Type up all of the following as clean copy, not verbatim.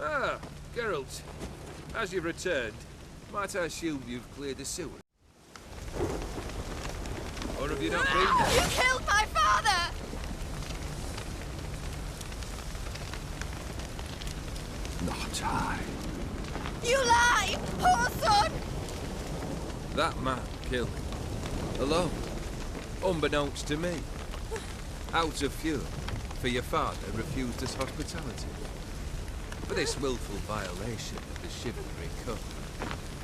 Ah, Geralt. As you've returned, might I assume you've cleared the sewer? Or have you not been there? You killed my father! Not I. You lie! Poor son! That man killed him. Alone. Unbeknownst to me. Out of fury, for your father refused us hospitality. For this willful violation of the chivalry code,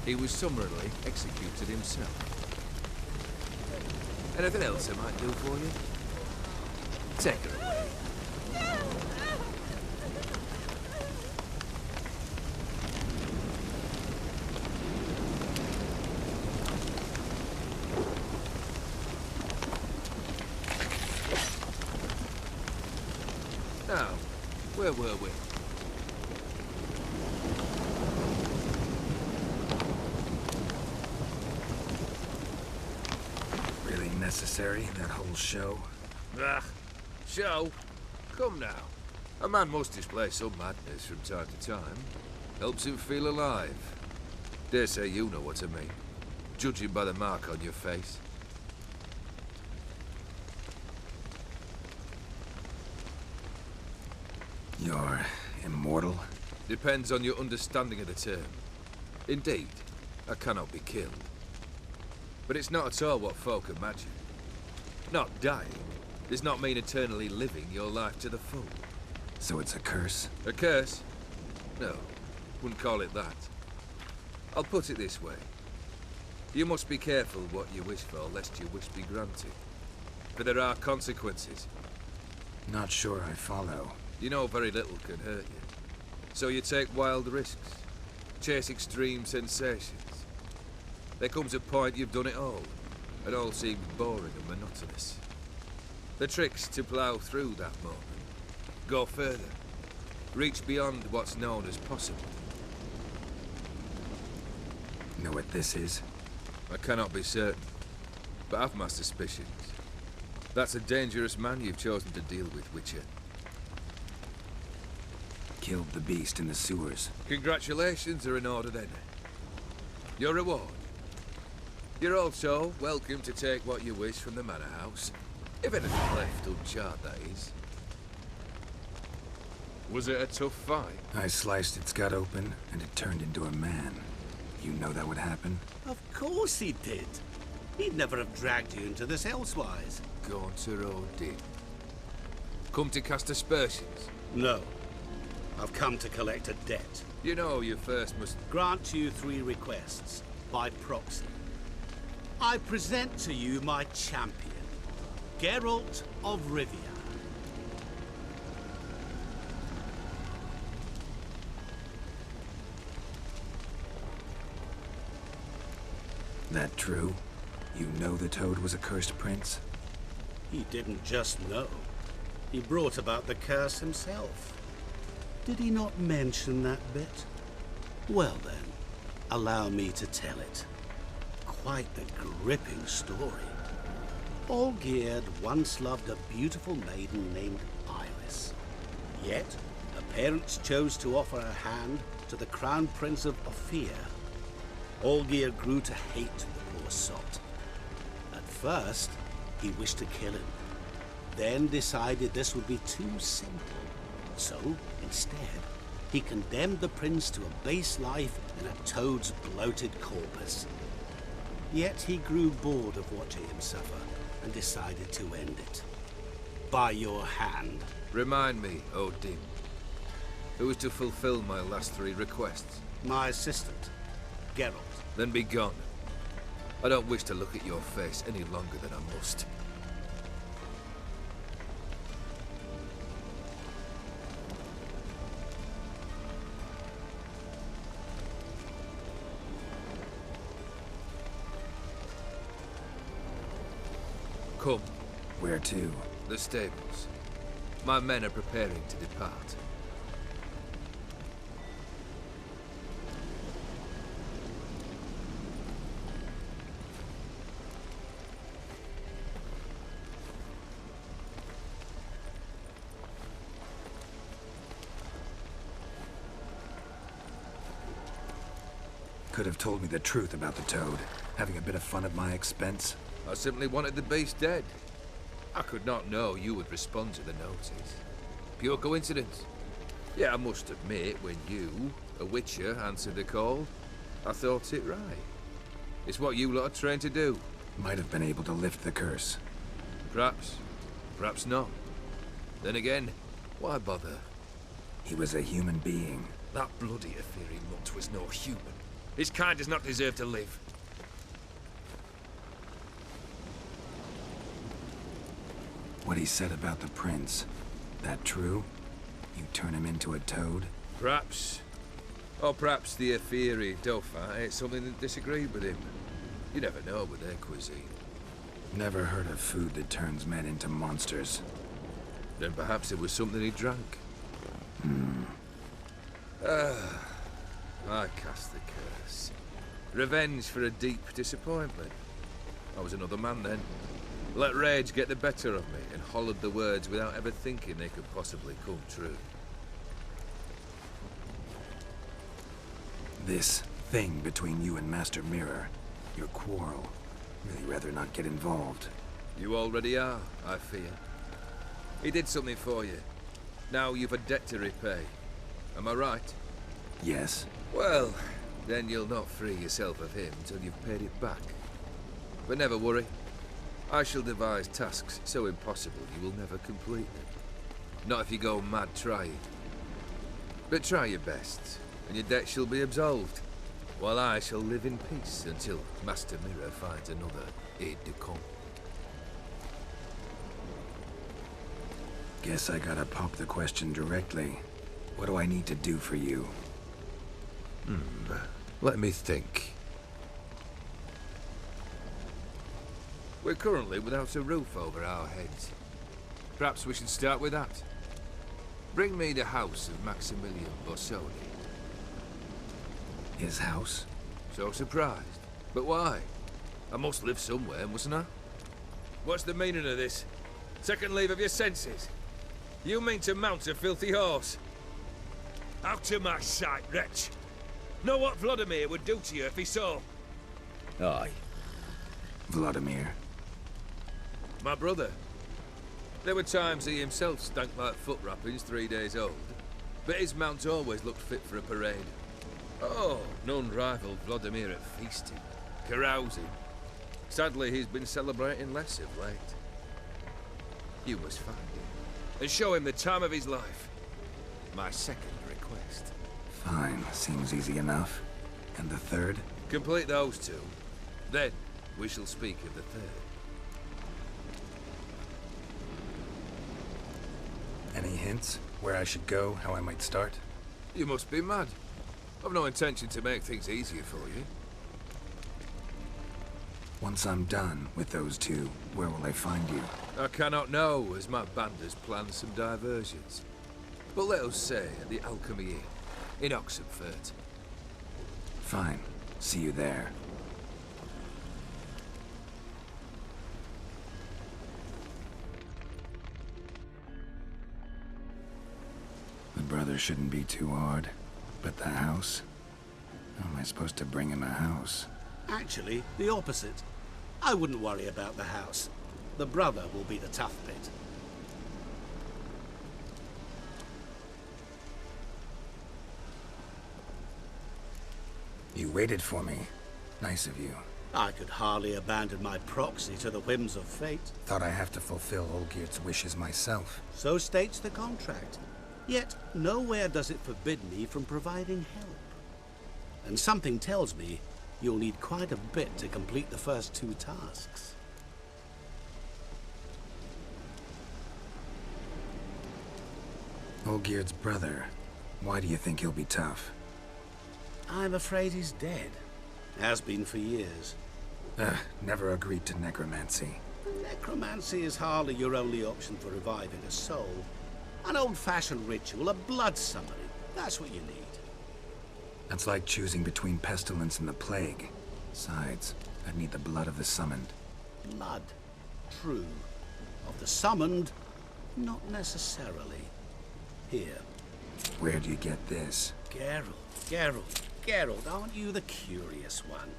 he was summarily executed himself. Anything else I might do for you? Take her away. Now, where were we? Really necessary, that whole show? Ah, show? Come now. A man must display some madness from time to time. Helps him feel alive. Dare say you know what I mean. Judging by the mark on your face. You're immortal? Depends on your understanding of the term. Indeed, I cannot be killed. But it's not at all what folk imagine. Not dying does not mean eternally living your life to the full. So it's a curse? A curse? No, wouldn't call it that. I'll put it this way. You must be careful what you wish for, lest your wish be granted. For there are consequences. Not sure I follow. You know very little can hurt you. So you take wild risks. Chase extreme sensations. There comes a point you've done it all. It all seems boring and monotonous. The trick's to plough through that moment. Go further. Reach beyond what's known as possible. Know what this is? I cannot be certain, but I've my suspicions. That's a dangerous man you've chosen to deal with, Witcher. Killed the beast in the sewers. Congratulations are in order then. Your reward. You're also welcome to take what you wish from the manor house. If anything left uncharred, that is. Was it a tough fight? I sliced its gut open, and it turned into a man. You know that would happen? Of course he did. He'd never have dragged you into this elsewise. Gaunter Odin. Come to cast aspersions? No. I've come to collect a debt. You know you first must... Grant you 3 requests, by proxy. I present to you my champion, Geralt of Rivia. That true? You know the Toad was a cursed prince? He didn't just know. He brought about the curse himself. Did he not mention that bit? Well then, allow me to tell it. Quite the gripping story. Olgierd once loved a beautiful maiden named Iris. Yet, her parents chose to offer her hand to the Crown Prince of Ophir. Olgierd grew to hate the poor sot. At first, he wished to kill him. Then decided this would be too simple. So, instead, he condemned the prince to a base life in a toad's bloated corpus. Yet he grew bored of watching him suffer and decided to end it. By your hand. Remind me, Odin. Who is to fulfill my last 3 requests? My assistant, Geralt. Then be gone. I don't wish to look at your face any longer than I must. Come. Where to? The stables. My men are preparing to depart. Could have told me the truth about the toad, having a bit of fun at my expense. I simply wanted the beast dead. I could not know you would respond to the notice. Pure coincidence. Yeah, I must admit, when you, a witcher, answered the call, I thought it right. It's what you lot are trained to do. Might have been able to lift the curse. Perhaps. Perhaps not. Then again, why bother? He was a human being. That bloody Ethereal mutt was no human. His kind does not deserve to live. What he said about the prince, that true? You turn him into a toad? Perhaps. Or perhaps the Ethereal Dauphin ate something that disagreed with him. You never know with their cuisine. Never heard of food that turns men into monsters. Then perhaps it was something he drank. I cast the curse. Revenge for a deep disappointment. I was another man then. Let rage get the better of me and hollered the words without ever thinking they could possibly come true. This thing between you and Master Mirror, your quarrel, really rather not get involved. You already are, I fear. He did something for you. Now you've a debt to repay. Am I right? Yes. Well, then you'll not free yourself of him till you've paid it back. But never worry. I shall devise tasks so impossible you will never complete them. Not if you go mad trying. But try your best, and your debt shall be absolved, while I shall live in peace until Master Mirror finds another aide-de-camp. Guess I gotta pop the question directly. What do I need to do for you? Let me think. We're currently without a roof over our heads. Perhaps we should start with that. Bring me the house of Maximilian Borsodi. His house? So surprised. But why? I must live somewhere, mustn't I? What's the meaning of this? Second leave of your senses? You mean to mount a filthy horse? Out of my sight, wretch! Know what Vlodimir would do to you if he saw? Aye. Vlodimir. My brother. There were times he himself stank like foot wrappings 3 days old, but his mount always looked fit for a parade. Oh, none rivaled Vlodimir at feasting, carousing. Sadly, he's been celebrating less of late. You must find him, and show him the time of his life. My second request. Fine, seems easy enough. And the third? Complete those two. Then, we shall speak of the third. Any hints? Where I should go, how I might start? You must be mad. I've no intention to make things easier for you. Once I'm done with those two, where will I find you? I cannot know, as my band has planned some diversions. But let us say at the Alchemy Inn, in Oxenfurt. Fine. See you there. The brother shouldn't be too hard. But the house? How am I supposed to bring him a house? Actually, the opposite. I wouldn't worry about the house. The brother will be the tough bit. You waited for me. Nice of you. I could hardly abandon my proxy to the whims of fate. Thought I have to fulfill Olgierd's wishes myself. So states the contract. Yet, nowhere does it forbid me from providing help. And something tells me you'll need quite a bit to complete the first two tasks. Olgierd's brother. Why do you think he'll be tough? I'm afraid he's dead. Has been for years. Never agreed to necromancy. Necromancy is hardly your only option for reviving a soul. An old-fashioned ritual, a blood summoning. That's what you need. That's like choosing between pestilence and the plague. Besides, I'd need the blood of the summoned. Blood. True. Of the summoned, not necessarily. Here. Where do you get this? Geralt. Geralt, aren't you the curious one?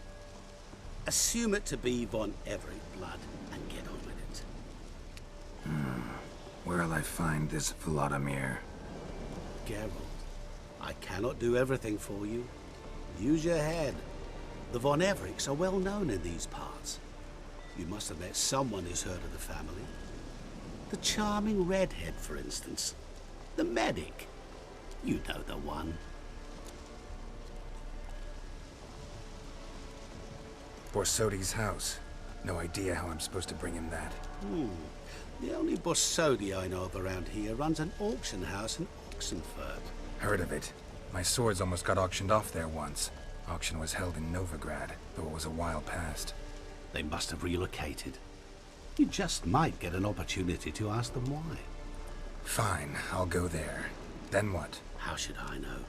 Assume it to be von Everec blood and get on with it. Where'll I find this Vlodimir? Geralt, I cannot do everything for you. Use your head. The von Everecs are well known in these parts. You must have met someone who's heard of the family. The charming redhead, for instance. The medic. You know the one. Borsodi's house. No idea how I'm supposed to bring him that. The only Borsodi I know of around here runs an auction house in Oxenford. Heard of it. My swords almost got auctioned off there once. Auction was held in Novigrad, though it was a while past. They must have relocated. You just might get an opportunity to ask them why. Fine, I'll go there. Then what? How should I know?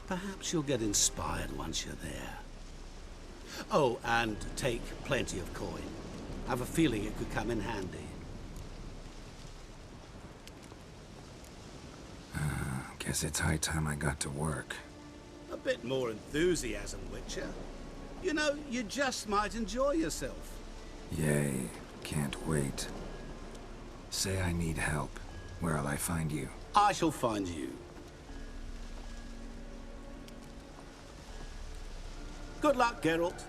Perhaps you'll get inspired once you're there. Oh, and take plenty of coin. I have a feeling it could come in handy. Guess it's high time I got to work. A bit more enthusiasm, Witcher. You know, you just might enjoy yourself. Yay, can't wait. Say I need help. Where'll I find you? I shall find you. Good luck, Geralt.